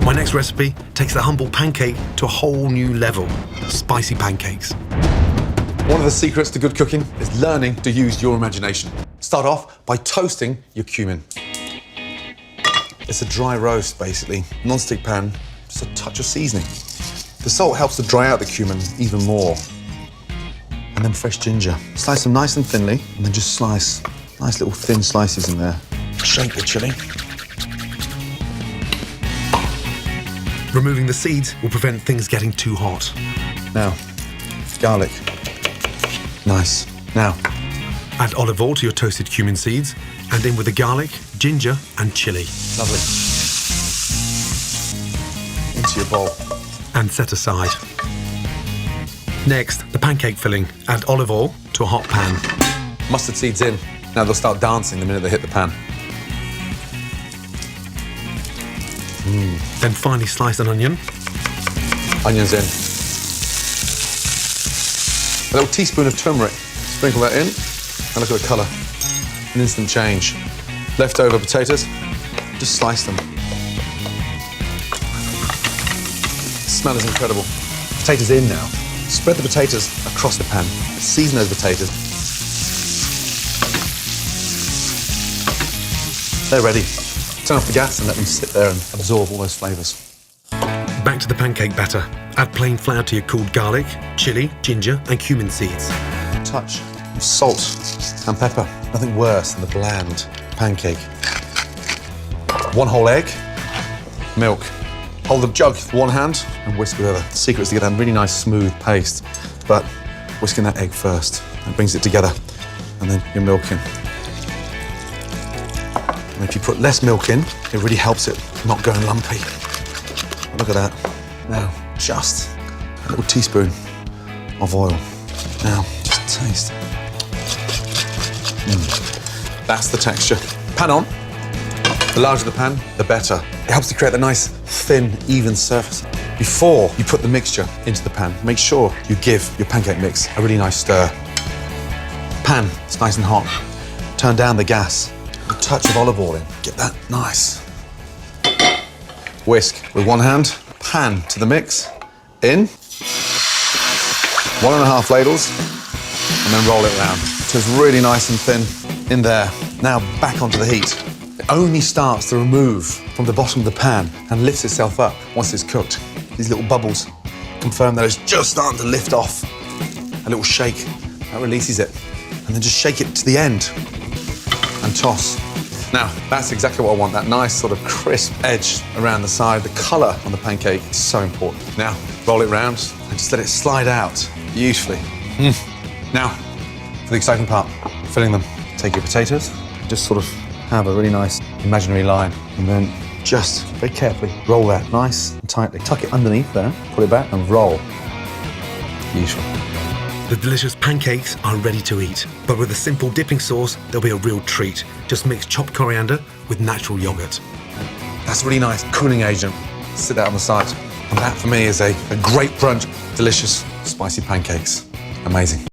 My next recipe takes the humble pancake to a whole new level. Spicy pancakes. One of the secrets to good cooking is learning to use your imagination. Start off by toasting your cumin. It's a dry roast, basically. Non-stick pan, just a touch of seasoning. The salt helps to dry out the cumin even more. And then fresh ginger. Slice them nice and thinly, and then just slice nice little thin slices in there. Shake the chili. Removing the seeds will prevent things getting too hot. Now, garlic. Nice. Now, add olive oil to your toasted cumin seeds, and in with the garlic, ginger, and chili. Lovely. Into your bowl. And set aside. Next, the pancake filling. Add olive oil to a hot pan. Mustard seeds in. Now they'll start dancing the minute they hit the pan. Then finely slice an onion. Onions in. A little teaspoon of turmeric. Sprinkle that in. And look at the colour. An instant change. Leftover potatoes. Just slice them. The smell is incredible. Potatoes in now. Spread the potatoes across the pan. Season those potatoes. They're ready. Turn off the gas and let them sit there and absorb all those flavours. Back to the pancake batter. Add plain flour to your cooled garlic, chili, ginger, and cumin seeds. A touch of salt and pepper. Nothing worse than the bland pancake. 1 whole egg, milk. Hold the jug with one hand and whisk with the other. The secret is to get that really nice smooth paste, but whisking that egg first. That brings it together, and then your milk in. And if you put less milk in, it really helps it not going lumpy. Look at that. Now, just a little teaspoon of oil. Now, just taste. That's the texture. Pan on. The larger the pan, the better. It helps to create a nice, thin, even surface. Before you put the mixture into the pan, make sure you give your pancake mix a really nice stir. Pan is nice and hot. Turn down the gas. A touch of olive oil in. Get that nice. Whisk with one hand. Pan to the mix. In. 1.5 ladles. And then roll it around. So it's really nice and thin in there. Now back onto the heat. It only starts to remove from the bottom of the pan and lifts itself up once it's cooked. These little bubbles confirm that it's just starting to lift off. A little shake, that releases it. And then just shake it to the end and toss. Now, that's exactly what I want, that nice sort of crisp edge around the side. The colour on the pancake is so important. Now, roll it round and just let it slide out beautifully. Now, for the exciting part, filling them. Take your potatoes, just sort of have a really nice imaginary line, and then just very carefully roll that nice and tightly. Tuck it underneath there, put it back and roll. Beautiful. The delicious pancakes are ready to eat, but with a simple dipping sauce, they'll be a real treat. Just mix chopped coriander with natural yogurt. That's a really nice cooling agent. Sit that on the side. And that for me is a great brunch. Delicious spicy pancakes. Amazing.